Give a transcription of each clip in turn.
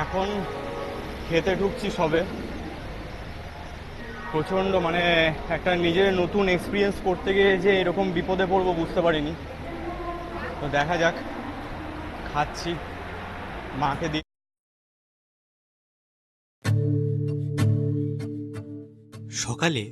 এখন খেতে ঢুকছি সবে। প্রচণ্ড মানে একটা নিজের নতুন এক্সপিরিয়েন্স করতে গিয়ে যে এরকম বিপদে পড়বো বুঝতে পারিনি। তো দেখা যাক, খাচ্ছি মাকে দিয়ে। সকালে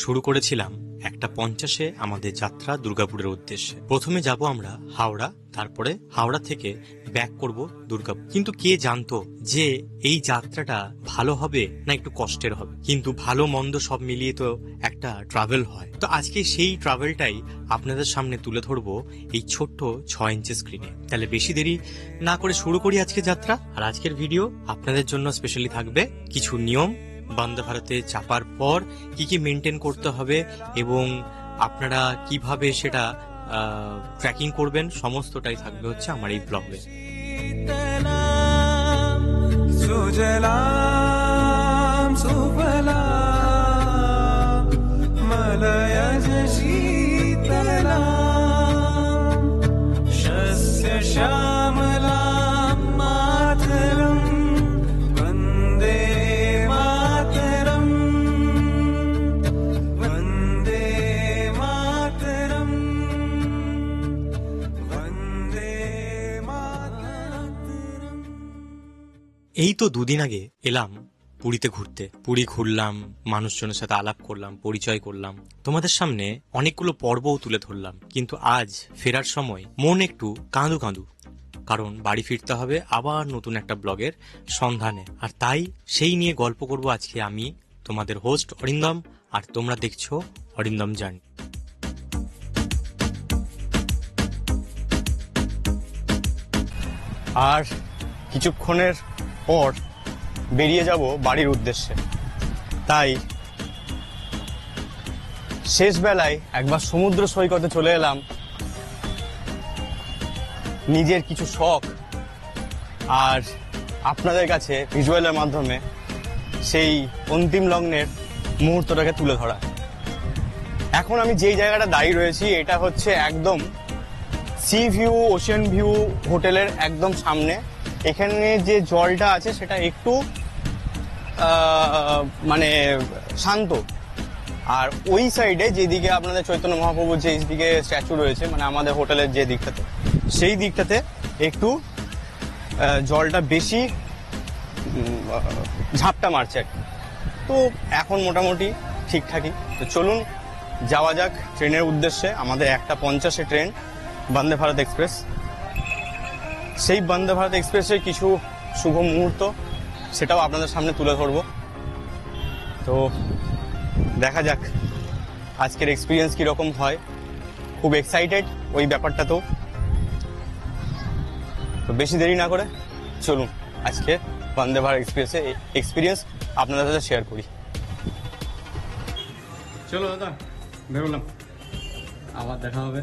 শুরু করেছিলাম 1:50 আমাদের যাত্রা দুর্গাপুরের উদ্দেশ্যে। প্রথমে যাব আমরা হাওড়া, তারপরে হাওড়া থেকে ব্যাক করব দুর্গাপুর। কিন্তু কে জানতো যে এই যাত্রাটা ভালো হবে না একটু কষ্টের হবে, কিন্তু ভালো মন্দ সব মিলিয়ে তো একটা ট্রাভেল হয়। তো আজকে সেই ট্রাভেলটাই আপনাদের সামনে তুলে ধরবো এই ছোট্ট 6 ইঞ্চি স্ক্রিনে। তাহলে বেশি দেরি না করে শুরু করি আজকে যাত্রা। আর আজকের ভিডিও আপনাদের জন্য স্পেশালি থাকবে কিছু নিয়ম, বন্দে ভারতে চাপার পর কি কি মেনটেন করতে হবে এবং আপনারা কিভাবে সেটা ট্র্যাকিং করবেন, সমস্তটাই থাকবে হচ্ছে আমার এই ব্লগে। এই তো দুদিন আগে এলাম পুরীতে ঘুরতে। পুরী ঘুরলাম, মানুষজনের সাথে আলাপ করলাম, পরিচয় করলাম, তোমাদের সামনে অনেকগুলো পর্বও তুলে ধরলাম। কিন্তু আজ ফেরার সময় মন একটু কাঁদু কাঁদু, কারণ বাড়ি ফিরতে হবে আবার নতুন একটা ব্লগের সন্ধানে। আর তাই সেই নিয়ে গল্প করব আজকে আমি, তোমাদের হোস্ট অরিন্দম, আর তোমরা দেখছো অরিন্দম জার্নি। আর কিছুক্ষণের পর বেরিয়ে যাব বাড়ির উদ্দেশ্যে। তাই শেষ বেলায় একবার সমুদ্র সৈকতে চলে এলাম নিজের কিছু শখ আর আপনাদের কাছে ভিজুয়ালের মাধ্যমে সেই অন্তিম লগ্নের মুহূর্তটাকে তুলে ধরা। এখন আমি যেই জায়গাটা দাঁড়িয়ে রয়েছি এটা হচ্ছে একদম সি ভিউ, ওশিয়ান ভিউ হোটেলের একদম সামনে। এখানে যে জলটা আছে সেটা একটু মানে শান্ত, আর ওই সাইডে যেদিকে আপনাদের চৈতন্য মহাপ্রভুর যে দিকে স্ট্যাচু রয়েছে, মানে আমাদের হোটেলের যে দিকটাতে, সেই দিকটাতে একটু জলটা বেশি ঝাপটা মারছে আর কি। তো এখন মোটামুটি ঠিকঠাকই। তো চলুন যাওয়া যাক ট্রেনের উদ্দেশ্যে। আমাদের 1:50 ট্রেন বন্দে ভারত এক্সপ্রেস। সেই বন্দে ভারত এক্সপ্রেসের কিছু শুভ মুহূর্ত সেটাও আপনাদের সামনে তুলে ধরবো। তো দেখা যাক আজকের এক্সপিরিয়েন্স কীরকম হয়। খুব এক্সাইটেড ওই ব্যাপারটা। তো বেশি দেরি না করে চলুন আজকে বন্দে ভারত এক্সপ্রেসের এক্সপিরিয়েন্স আপনাদের সাথে শেয়ার করি। চলো দাদা, বেরোলাম, আবার দেখা হবে।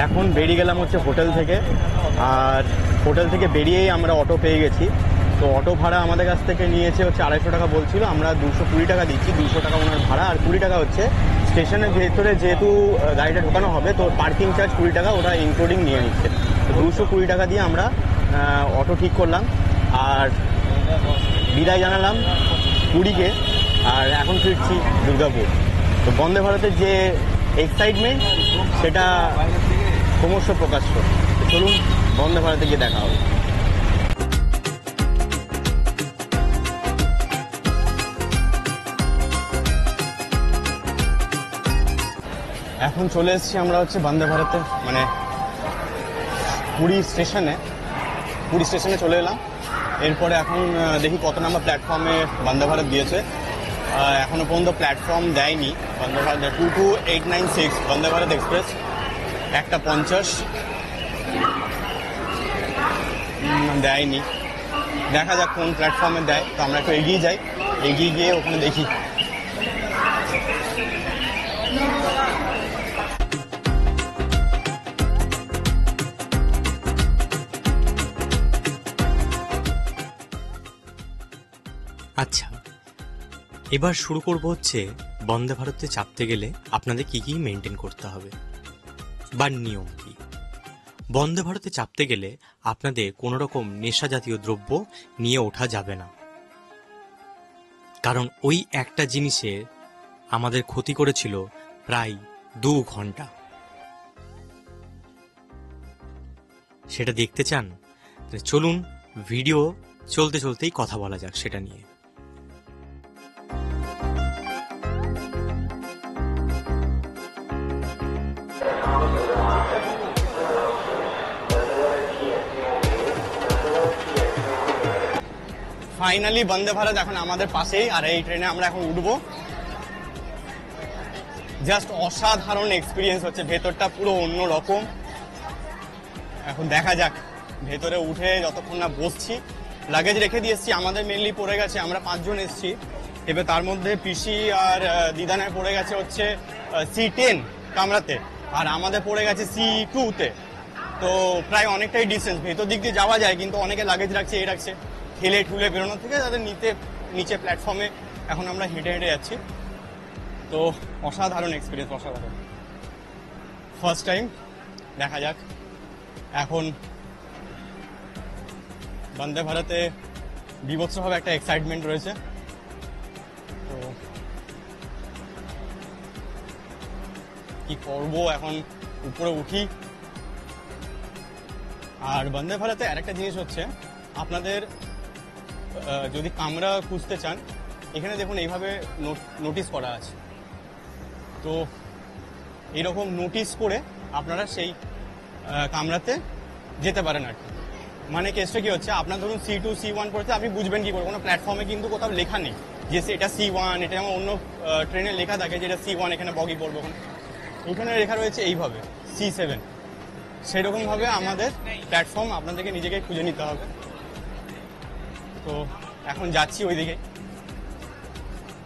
এখন বেরিয়ে গেলাম হচ্ছে হোটেল থেকে, আর হোটেল থেকে বেরিয়েই আমরা অটো পেয়ে গেছি। তো অটো ভাড়া আমাদের কাছ থেকে নিয়েছে হচ্ছে 250 টাকা বলছিল, আমরা 220 টাকা দিচ্ছি। 200 টাকা ওনার ভাড়া, আর 20 টাকা হচ্ছে স্টেশনের ভেতরে যেহেতু গাড়িটা ঢোকানো হবে, তো পার্কিং চার্জ 20 টাকা ওটা ইনক্লুডিং নিয়ে নিচ্ছে। তো 220 টাকা দিয়ে আমরা অটো ঠিক করলাম আর বিদায় জানালাম পুরীকে, আর এখন ফিরছি দুর্গাপুর। তো বন্দে ভারতের যে এক্সাইটমেন্ট সেটা ক্রমশ প্রকাশ্য। চলুন বন্দে ভারতে গিয়ে দেখা হবে। এখন চলে এসেছি আমরা হচ্ছে বন্দে ভারতে, মানে পুরী স্টেশনে চলে এলাম। এরপরে এখন দেখি কত নাম্বার প্ল্যাটফর্মে বন্দে ভারত দিয়েছে। এখনো পর্যন্ত প্ল্যাটফর্ম দেয়নি বন্দে ভারত। 22896 বন্দে ভারত এক্সপ্রেস 1:50 দেয়নি। দেখা যাক কোন প্ল্যাটফর্মে দেয়। তো আমরা একটু এগিয়ে যাই, এগিয়ে গিয়ে ওখানে দেখি। আচ্ছা, এবার শুরু করব হচ্ছে বন্দে ভারতে চাপতে গেলে আপনাদের কি কি মেনটেন করতে হবে বা নিয়ম কি। বন্দে ভারতে চাপতে গেলে আপনাদের কোনো রকম নেশা জাতীয় দ্রব্য নিয়ে ওঠা যাবে না, কারণ ওই একটা জিনিসে আমাদের ক্ষতি করেছিল প্রায় 2 ঘন্টা। সেটা দেখতে চান? তাহলে চলুন ভিডিও চলতে চলতেই কথা বলা যাক সেটা নিয়ে। ফাইনালি বন্দে ভারত এখন আমাদের পাশেই, আর এই ট্রেনে আমরা এখন উঠবো। জাস্ট অসাধারণ এক্সপিরিয়েন্স হচ্ছে, ভেতরটা পুরো অন্য রকম। এখন দেখা যাক, ভেতরে উঠে যতক্ষণ না বসছি, লাগেজ রেখে দিয়ে এসছি, আমাদের মেনলি পড়ে গেছে, আমরা 5 জন এসছি। এবার তার মধ্যে পিসি আর দিদানের পড়ে গেছে হচ্ছে C10 কামরাতে, আর আমাদের পড়ে গেছে C2-তে। তো প্রায় অনেকটাই ডিস্টেন্স, ভেতর দিক দিয়ে যাওয়া যায়, কিন্তু অনেকে লাগেজ রাখছে, রাখছে, ঠেলে ঠুলে বেরোনোর থেকে তাদের নিচে প্ল্যাটফর্মে এখন আমরা হেঁটে হেঁটে যাচ্ছি। তো অসাধারণ এক্সপিরিয়েন্স, অসাধারণ। ফার্স্ট টাইম, দেখা যাক। এখন বন্দে ভারতে বিভৎসভাবে একটা এক্সাইটমেন্ট রয়েছে। তো কি করব এখন, উপরে উঠি। আর বন্দে ভারতে আরেকটা জিনিস হচ্ছে, আপনাদের যদি কামরা খুঁজতে চান, এখানে দেখুন এইভাবে নোটিশ করা আছে। তো এইরকম নোটিশ করে আপনারা সেই কামরাতে যেতে পারেন আর কি। মানে কেসটা কি হচ্ছে, আপনার ধরুন C2 C1 পড়েছে, আপনি বুঝবেন কি করে? কোনো প্ল্যাটফর্মে কিন্তু কোথাও লেখা নেই যে এটা C1, এটা যেমন অন্য ট্রেনে লেখা থাকে যে এটা C1, এখানে বগি পড়বে। এখানে লেখা রয়েছে এইভাবে C7। সেরকমভাবে আমাদের প্ল্যাটফর্ম আপনাদেরকে নিজেকে খুঁজে নিতে হবে। তো এখন যাচ্ছি ওইদিকে,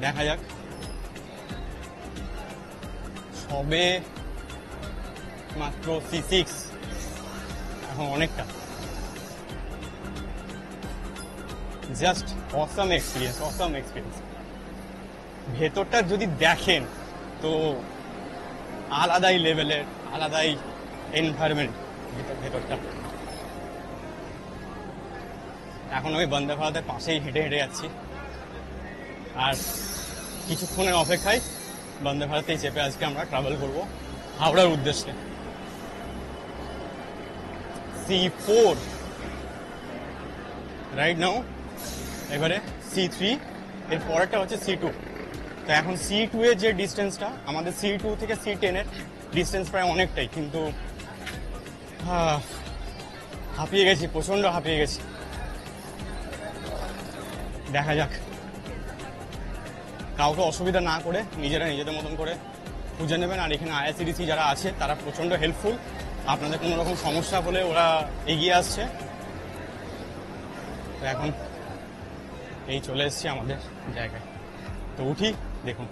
দেখা যাক। সবে মাত্র C6, এখন অনেকটা। Just awesome experience, awesome experience. ভেতরটা যদি দেখেন তো আলাদাই লেভেলের, আলাদাই এনভায়রনমেন্ট ভেতরটা। এখন আমি বন্দে ভারতের পাশেই হেঁটে হেঁটে যাচ্ছি, আর কিছুক্ষণের অপেক্ষায় বন্দে ভারতেই চেপে আজকে আমরা ট্রাভেল করব হাওড়ার উদ্দেশ্যে। C4 রাইট নাও, এবারে C3, এর পরেরটা হচ্ছে C2। তো এখন C2 এর যে ডিস্টেন্সটা, আমাদের C2 থেকে C10 এর ডিস্টেন্স প্রায় অনেকটাই, কিন্তু হাঁপিয়ে গেছি, প্রচন্ড হাঁপিয়ে গেছি। দেখা যাক, কাউকে অসুবিধা না করে নিজেরা নিজেদের মতন করে খুঁজে নেবেন। আর এখানে IRCTC যারা আছে তারা প্রচন্ড হেল্পফুল, আপনাদের কোনো রকম সমস্যা হলে ওরা এগিয়ে আসছে। তো এখন এই চলে এসেছি আমাদের জায়গায়, তো উঠি, দেখুন।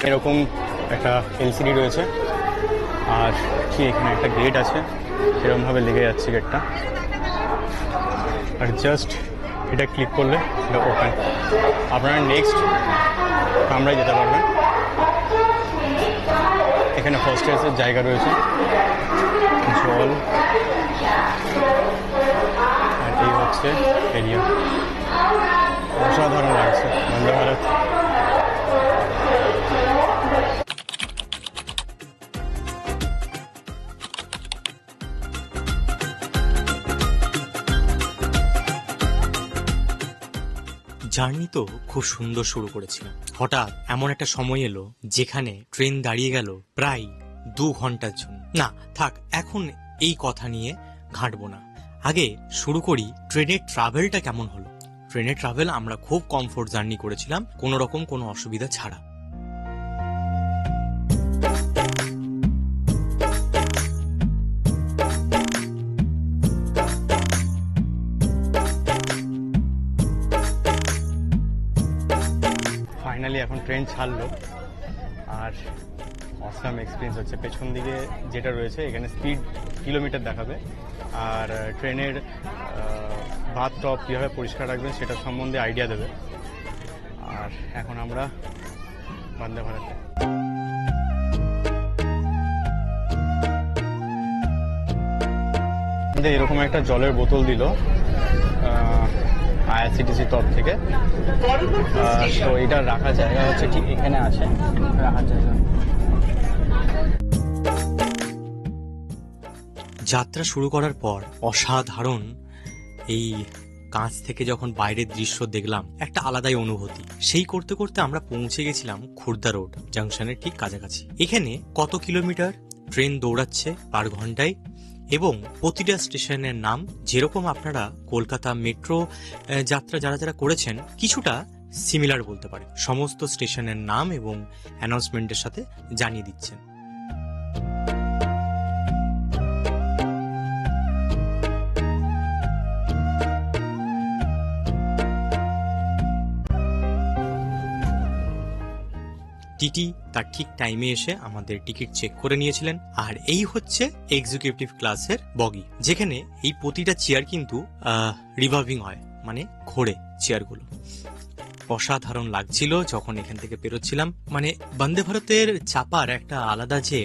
এরকম একটা এলসিডি রয়েছে, আর কি এখানে একটা গেট আছে, সেরকমভাবে লেগে যাচ্ছে গেটটা। আর জাস্ট এটা ক্লিক করলে এটা ওপেন, আপনারা নেক্সট কামরায় যেতে পারবেন। এখানে ফার্স্ট এসের জায়গা রয়েছে, জল, আর এই হচ্ছে এরিয়া। অসাধারণ লাগছে বন্দে ভারত। জার্নি তো খুব সুন্দর শুরু করেছিলাম, হঠাৎ এমন একটা সময় এলো যেখানে ট্রেন দাঁড়িয়ে গেল প্রায় 2 ঘন্টার জন্য। না থাক, এখন এই কথা নিয়ে ঘাঁটবো না। আগে শুরু করি ট্রেনের ট্রাভেলটা কেমন হলো। ট্রেনের ট্রাভেল আমরা খুব কমফোর্ট জার্নি করেছিলাম, কোনো রকম কোনো অসুবিধা ছাড়া। ফাইনালি এখন ট্রেন ছাড়লো আর অসাম এক্সপিরিয়েন্স হচ্ছে। পেছন দিকে যেটা রয়েছে এখানে স্পিড কিলোমিটার দেখাবে, আর ট্রেনের বাথ টপ কীভাবে পরিষ্কার রাখবেন সেটা সম্বন্ধে আইডিয়া দেবে। আর এখন আমরা বন্দে ভারতে এরকম একটা জলের বোতল দিল আইআরসিটিসি তরফ থেকে। তো এটা রাখার জায়গা হচ্ছে ঠিক এখানে আছে, রাখার জায়গা। যাত্রা শুরু করার পর অসাধারণ এই কাঁচ থেকে যখন বাইরের দৃশ্য দেখলাম, একটা আলাদাই অনুভূতি। সেই করতে করতে আমরা পৌঁছে গেছিলাম খুর্দা রোড জাংশনের ঠিক কাছাকাছি। এখানে কত কিলোমিটার ট্রেন দৌড়াচ্ছে পার ঘন্টায়, এবং প্রতিটা স্টেশনের নাম যেরকম আপনারা কলকাতা মেট্রো যাত্রা যারা যারা করেছেন কিছুটা সিমিলার বলতে পারে, সমস্ত স্টেশনের নাম এবং অ্যানাউন্সমেন্টের সাথে জানিয়ে দিচ্ছেন। টিটি তার ঠিক টাইমে এসে আমাদের টিকিট চেক করে নিয়েছিলেন। আর এই হচ্ছে এক্সিকিউটিভ ক্লাসের বগি, যেখানে এই প্রতিটা চেয়ার কিন্তু রিভলভিং হয়, মানে ঘোরে চেয়ারগুলো। অসাধারণ লাগছিল যখন এখান থেকে বেরোচ্ছিলাম। মানে বন্দে ভারতের চাপার একটা আলাদা যে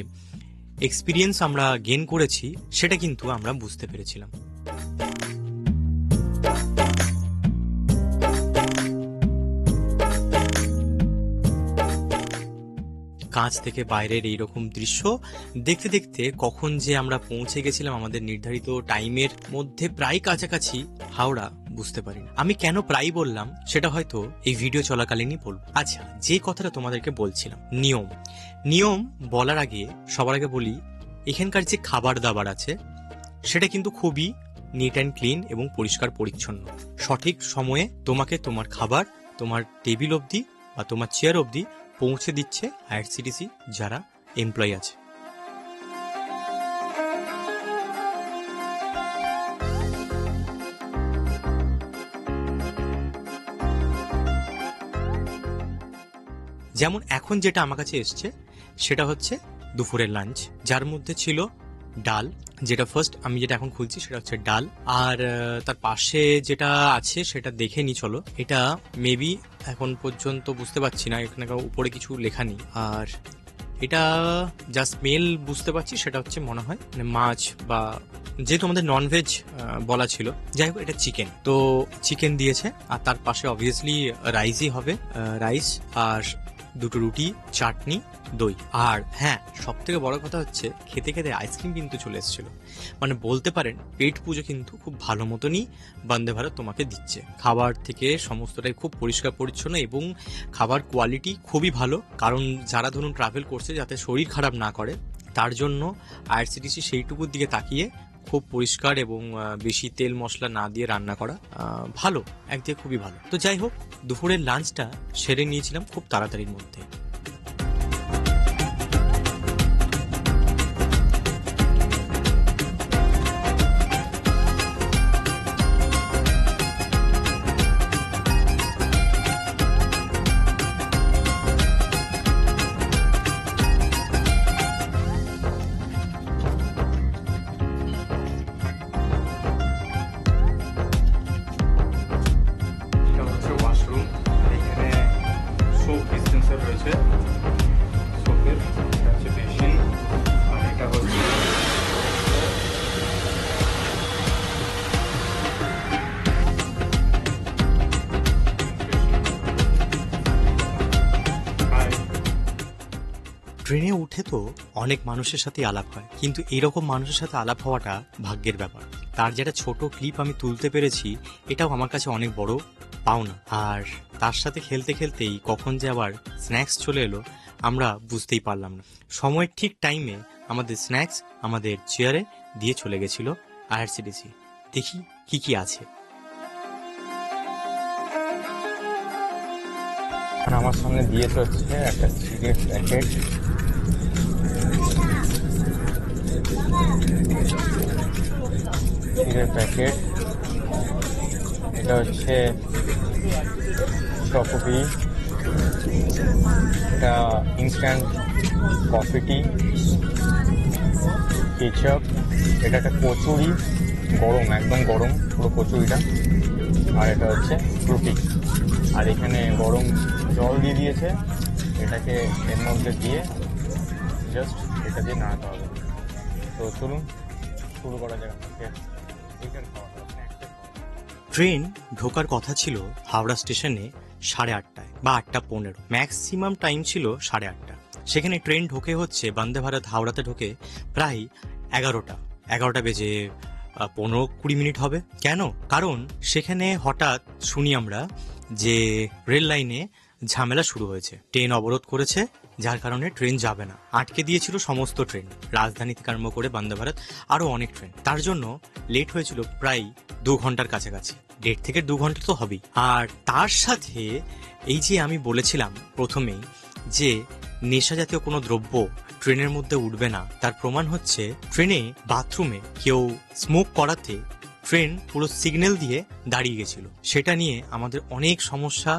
এক্সপিরিয়েন্স আমরা গেইন করেছি সেটা কিন্তু আমরা বুঝতে পেরেছিলাম। কাঁচ থেকে বাইরের এইরকম দৃশ্য দেখতে দেখতে কখন যে আমরা পৌঁছে গেছিলাম আমাদের নির্ধারিত টাইমের মধ্যে প্রায় কাছাকাছি হাওড়া বুঝতে পারি। আমি কেন প্রায় বললাম সেটা হয়তো এই ভিডিও চলাকালীনই বলবো। আচ্ছা, যে কথাটা তোমাদেরকে বলছিলাম, নিয়ম বলার আগে সবার আগে বলি, এখানকার যে খাবার দাবার আছে সেটা কিন্তু খুবই নিট অ্যান্ড ক্লিন এবং পরিষ্কার পরিচ্ছন্ন। সঠিক সময়ে তোমাকে তোমার খাবার তোমার টেবিল অবধি বা তোমার চেয়ার অবধি পৌঁছে দিচ্ছে আইআরসিটিসি যারা এমপ্লয়ি আছে। যেমন এখন যেটা আমার কাছে এসছে সেটা হচ্ছে দুপুরের লাঞ্চ, যার মধ্যে ছিল ডাল, যেটা ফার্স্ট আমি যেটা এখন খুলছি সেটা হচ্ছে ডাল। আর তার পাশে যেটা আছে সেটা দেখে নি চলো। এটা মেবি এখন পর্যন্ত বুঝতে পারছি না, এখানে উপরে কিছু লেখা নেই। আর এটা যা স্মেল বুঝতে পারছি সেটা হচ্ছে মনে হয় মানে মাছ, বা যেহেতু আমাদের ননভেজ বলা ছিল, যাই হোক এটা চিকেন। তো চিকেন দিয়েছে, আর তার পাশে অবভিয়াসলি রাইসই হবে, রাইস আর দুটো রুটি, চাটনি, দই। আর হ্যাঁ, সব থেকে বড় কথা হচ্ছে খেতে খেতে আইসক্রিম কিন্তু চলে এসেছিল। মানে বলতে পারেন পেট পুজো কিন্তু খুব ভালো মতনই বন্দে ভারত তোমাকে দিচ্ছে। খাবার থেকে সমস্তটাই খুব পরিষ্কার পরিচ্ছন্ন এবং খাবার কোয়ালিটি খুবই ভালো। কারণ যারা ধরুন ট্রাভেল করছে যাতে শরীর খারাপ না করে, তার জন্য আইআরসিটিসি সেইটুকুর দিকে তাকিয়ে খুব পরিষ্কার এবং বেশি তেল মশলা না দিয়ে রান্না করা, ভালো, একদিকে খুবই ভালো। তো যাই হোক, দুপুরের লাঞ্চটা সেরে নিয়েছিলাম খুব তাড়াতাড়ির মধ্যে। ট্রেনে উঠে তো অনেক মানুষের সাথে আলাপ হয়, কিন্তু এরকম মানুষের সাথে আলাপ হওয়াটা ভাগ্যের ব্যাপার। তার যেটা ছোট ক্লিপ আমি তুলতে পেরেছি, এটাও আমার কাছে অনেক বড় পাওনা। আর তার সাথে খেলতে খেলতেই কখন যে আবার স্ন্যাক্স চলে এলো আমরা বুঝতেই পারলাম না। সময়ের ঠিক টাইমে আমাদের স্ন্যাক্স আমাদের চেয়ারে দিয়ে চলে গেছিল আইআরসিটিসি। দেখি কি কি আছে। আমার সামনে দিয়েছে হচ্ছে একটা সিগারেট প্যাকেট, এটা হচ্ছে চকোপি, এটা ইনস্ট্যান্ট কফি টি, কেচাপ, এটা একটা কচুরি, গরম একদম গরম পুরো কচুরিটা, আর এটা হচ্ছে রুটি। আর এখানে গরম জল দিয়ে দিয়েছে, এটাকে এর মধ্যে দিয়ে জাস্ট এটা দিয়ে নাড়াতে হবে। তো চলুন শুরু করা যাক। এইটার খাওয়া ট্রেন ঢোকার কথা ছিল হাওড়া স্টেশনে 8:30 বা 8:15, ম্যাক্সিমাম টাইম ছিল 8:30। সেখানে ট্রেন ঢোকে হচ্ছে বন্দে ভারত হাওড়াতে ঢোকে প্রায় 11টা বেজে 15-20 মিনিট হবে। কেন? কারণ সেখানে হঠাৎ শুনি আমরা যে রেল লাইনে ঝামেলা শুরু হয়েছে, ট্রেন অবরোধ করেছে, যার কারণে ট্রেন যাবে না, আটকে দিয়েছিল সমস্ত ট্রেন, রাজধানী থেকে আরম্ভ করে বন্দে ভারত আরো অনেক ট্রেন। তার জন্য লেট হয়েছিল প্রায় 2 ঘন্টার কাছাকাছি, 1.5 থেকে 2 ঘন্টা তো হবেই। আর তার সাথে এই যে আমি বলেছিলাম প্রথমেই যে নেশা জাতীয় কোনো দ্রব্য ট্রেনের মধ্যে উঠবে না, তার প্রমাণ হচ্ছে ট্রেনে বাথরুমে কেউ স্মোক করাতে ট্রেন পুরো সিগন্যাল দিয়ে দাঁড়িয়ে গেছিল। সেটা নিয়ে আমাদের অনেক সমস্যা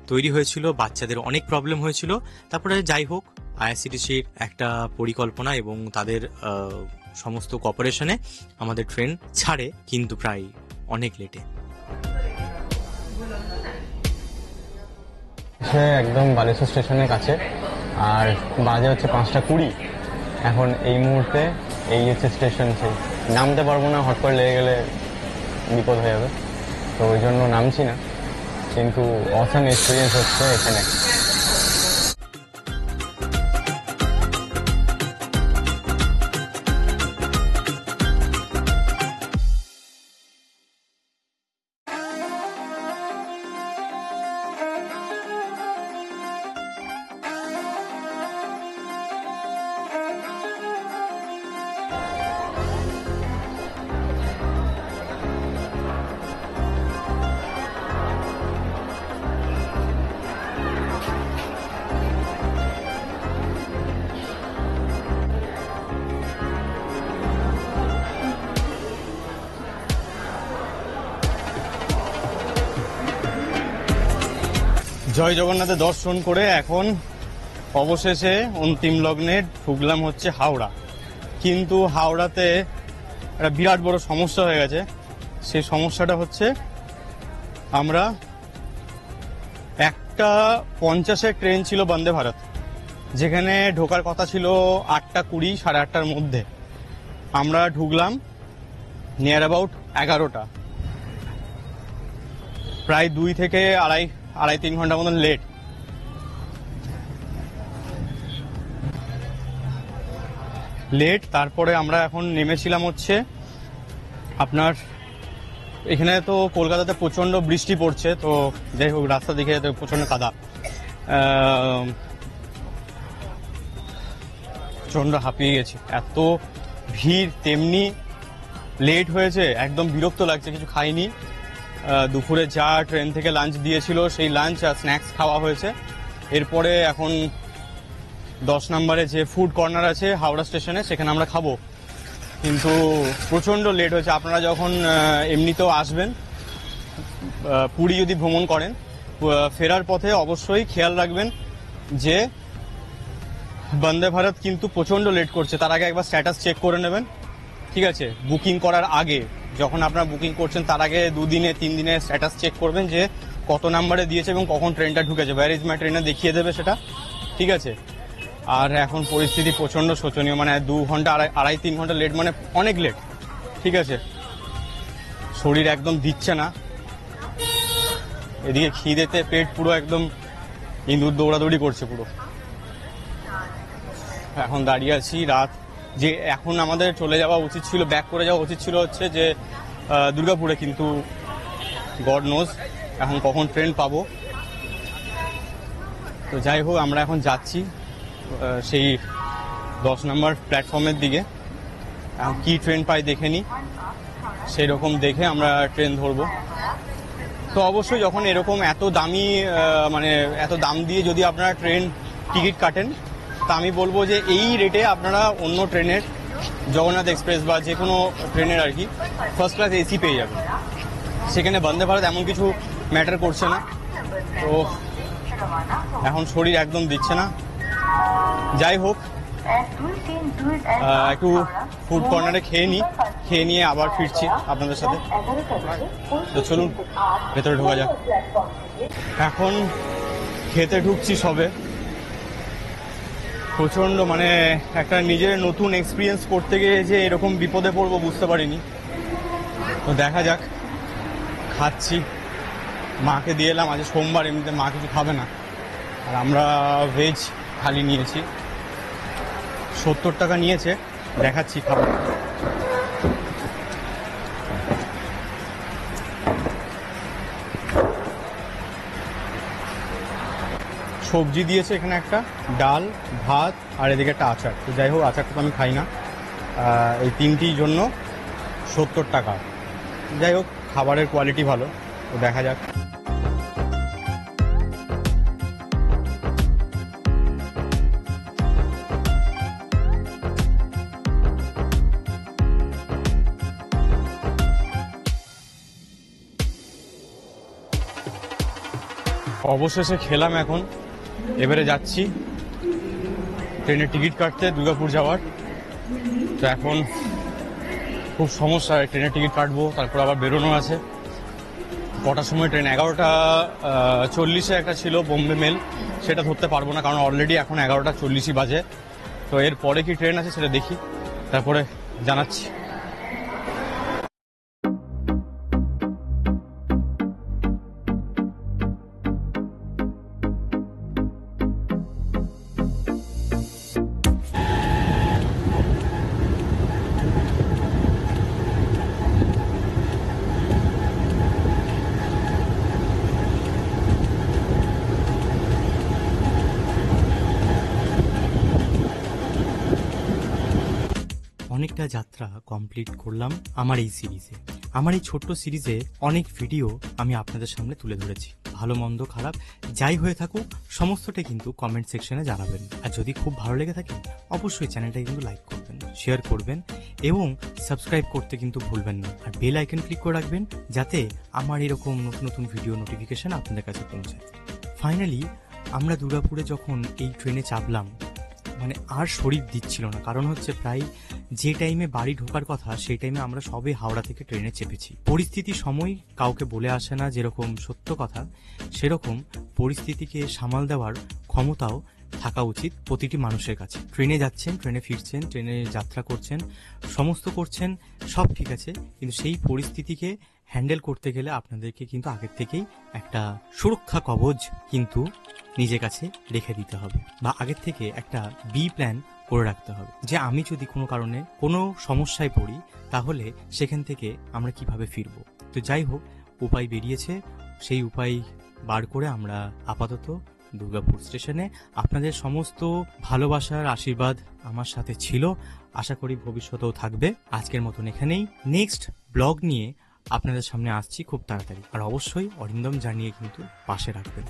তৈরি হয়েছিল, বাচ্চাদের অনেক প্রবলেম হয়েছিল। তারপরে যাই হোক, আইআরসিটিসির একটা পরিকল্পনা এবং তাদের সমস্ত কপারেশনে আমাদের ট্রেন ছাড়ে, কিন্তু প্রায় অনেক লেটে। সে একদম বালেশ্বর স্টেশনের কাছে, আর বাজে হচ্ছে 5:20। এখন এই মুহূর্তে এই হচ্ছে স্টেশন, সেই নামতে পারবো না, হট করে লেগে গেলে বিপদ হয়ে যাবে, তো ওই জন্য নামছি না। কিন্তু অসাম এক্সপিরিয়েন্স হচ্ছে এখানে। জয় জগন্নাথের দর্শন করে এখন অবশেষে অন্তিম লগ্নে ঢুকলাম হচ্ছে হাওড়া। কিন্তু হাওড়াতে একটা বিরাট বড় সমস্যা হয়ে গেছে। সেই সমস্যাটা হচ্ছে আমরা 1:50 ট্রেন ছিল বন্দে ভারত, যেখানে ঢোকার কথা ছিল 8:20, 8:30 মধ্যে। আমরা ঢুকলাম নিয়ার অ্যাবাউট 11টা, প্রায় 2 থেকে আড়াই 3 ঘন্টা মতন লেট। তারপরে আমরা এখন নেমেছিলাম হচ্ছে আপনার এখানে, তো কলকাতাতে প্রচন্ড বৃষ্টি পড়ছে, তো যাই হোক রাস্তা দেখে প্রচন্ড কাদা, প্রচন্ড হাঁপিয়ে গেছি, এত ভিড়, তেমনি লেট হয়েছে, একদম বিরক্ত লাগছে। কিছু খাইনি, দুপুরে যা ট্রেন থেকে লাঞ্চ দিয়েছিল সেই লাঞ্চ আর স্ন্যাক্স খাওয়া হয়েছে। এরপরে এখন 10 নম্বরে যে ফুড কর্নার আছে হাওড়া স্টেশনে, সেখানে আমরা খাবো। কিন্তু প্রচণ্ড লেট হয়েছে। আপনারা যখন এমনিতেও আসবেন, পুরী যদি ভ্রমণ করেন, ফেরার পথে অবশ্যই খেয়াল রাখবেন যে বন্দে ভারত কিন্তু প্রচণ্ড লেট করছে। তার আগে একবার স্ট্যাটাস চেক করে নেবেন, ঠিক আছে? বুকিং করার আগে, যখন আপনারা বুকিং করছেন তার আগে 2 দিনে 3 দিনে স্ট্যাটাস চেক করবেন যে কত নাম্বারে দিয়েছে এবং কখন ট্রেনটা ঢুকেছে। ওয়্যার ইজ মাই ট্রেনে দেখিয়ে দেবে সেটা, ঠিক আছে? আর এখন পরিস্থিতি প্রচণ্ড শোচনীয়, মানে 2 ঘন্টা, আড়াই 3 ঘন্টা লেট, মানে অনেক লেট, ঠিক আছে? শরীর একদম দিচ্ছে না, এদিকে খিদেতে পেট পুরো একদম ইঁদুর দৌড়াদৌড়ি করছে পুরো। এখন দাঁড়িয়ে আছি রাত, যে এখন আমাদের চলে যাওয়া উচিত ছিল, ব্যাক করে যাওয়া উচিত ছিল হচ্ছে যে দুর্গাপুরে, কিন্তু গড নোজ এখন কখন ট্রেন পাবো। তো যাই হোক, আমরা এখন যাচ্ছি সেই 10 নম্বর প্ল্যাটফর্মের দিকে। এখন কি ট্রেন পাই দেখে নিই, সেই রকম দেখে আমরা ট্রেন ধরবো। তো অবশ্যই যখন এরকম এত দামি মানে এত দাম দিয়ে যদি আপনারা ট্রেন টিকিট কাটেন, তা আমি বলবো যে এই রেটে আপনারা অন্য ট্রেনের, জগন্নাথ এক্সপ্রেস বা যে কোনো ট্রেনের আর কি ফার্স্ট ক্লাস এসি পেয়ে যাবেন। সেখানে বন্দে ভারত এমন কিছু ম্যাটার করছে না। তো এখন শরীর একদম দিচ্ছে না। যাই হোক, একটু ফুড কর্নারে খেয়ে নিয়ে আবার ফিরছি আপনাদের সাথে। তো চলুন ভেতরে ঢোকা যাক। এখন খেতে ঢুকছি সবে। প্রচণ্ড মানে একটা নিজের নতুন এক্সপিরিয়েন্স করতে গিয়ে যে এরকম বিপদে পড়বো বুঝতে পারিনি। তো দেখা যাক, খাচ্ছি। মাকে দিয়ে এলাম, আজ সোমবার, এমনিতে মা কিছু খাবে না, আর আমরা ভেজ থালি নিয়েছি। 70 টাকা নিয়েছে, দেখাচ্ছি খাবো। সবজি দিয়েছে এখানে, একটা ডাল, ভাত, আর এদিকে একটা আচার। তো যাই হোক, আচারটা তো আমি খাই না। এই তিনটির জন্য 70 টাকা। যাই হোক, খাবারের কোয়ালিটি ভালো। তো দেখা যাক। অবশেষে খেলাম। এখন এবারে যাচ্ছি ট্রেনের টিকিট কাটতে দুর্গাপুর যাওয়ার। তো এখন খুব সমস্যা, ট্রেনের টিকিট কাটবো, তারপর আবার বেরোনো আছে। কটার সময় ট্রেন? 11:40-এ একটা ছিল বোম্বে মেল, সেটা ধরতে পারবো না, কারণ অলরেডি এখন 11:40 বাজে। তো এর পরে কি ট্রেন আছে সেটা দেখি, তারপরে জানাচ্ছি। অনেকটা যাত্রা কমপ্লিট করলাম আমার এই সিরিজে। আমার এই ছোট্ট সিরিজে অনেক ভিডিও আমি আপনাদের সামনে তুলে ধরেছি। ভালো মন্দ খারাপ যাই হয়ে থাকুক, সমস্তটাই কিন্তু কমেন্ট সেকশনে জানাবেন। আর যদি খুব ভালো লেগে থাকে, অবশ্যই চ্যানেলটাকে কিন্তু লাইক করবেন, শেয়ার করবেন এবং সাবস্ক্রাইব করতে কিন্তু ভুলবেন না। আর বেল আইকন ক্লিক করে রাখবেন, যাতে আমার এরকম নতুন নতুন ভিডিও নোটিফিকেশন আপনাদের কাছে পৌঁছায়। ফাইনালি আমরা দুর্গাপুরে যখন এই ট্রেনে চাপলাম, মানে আর শরীর দিচ্ছিল না। কারণ হচ্ছে প্রায় যে টাইমে বাড়ি ঢোকার কথা, সেই টাইমে আমরা সবে হাওড়া থেকে ট্রেনে চেপেছি। পরিস্থিতি সময় কাউকে বলে আসে না, যেরকম সত্য কথা, সেরকম পরিস্থিতিকে সামাল দেওয়ার ক্ষমতাও থাকা উচিত প্রতিটি মানুষের কাছে। ট্রেনে যাচ্ছেন, ট্রেনে ফিরছেন, ট্রেনে যাত্রা করছেন, সমস্ত করছেন, সব ঠিক আছে, কিন্তু সেই পরিস্থিতিকে হ্যান্ডেল করতে গেলে আপনাদেরকে কিন্তু আগের থেকেই একটা সুরক্ষা কবচ কিন্তু নিজের কাছে রেখে দিতে হবে, বা আগের থেকে একটা বি প্ল্যান করে রাখতে হবে, যে আমি যদি কোনো কারণে কোনো সমস্যায় পড়ি, তাহলে সেখান থেকে আমরা কিভাবে ফিরবো। তো যাই হোক, উপায় বেরিয়েছে, সেই উপায় বার করে আমরা আপাতত দুর্গাপুর স্টেশনে। আপনাদের সমস্ত ভালোবাসার আশীর্বাদ আমার সাথে ছিল, আশা করি ভবিষ্যতেও থাকবে। আজকের মতন এখানেই, নেক্সট ব্লগ নিয়ে আপনাদের সামনে আসছি খুব তাড়াতাড়ি। আর অবশ্যই অরিন্দম জানিয়ে কিন্তু পাশে রাখবেন।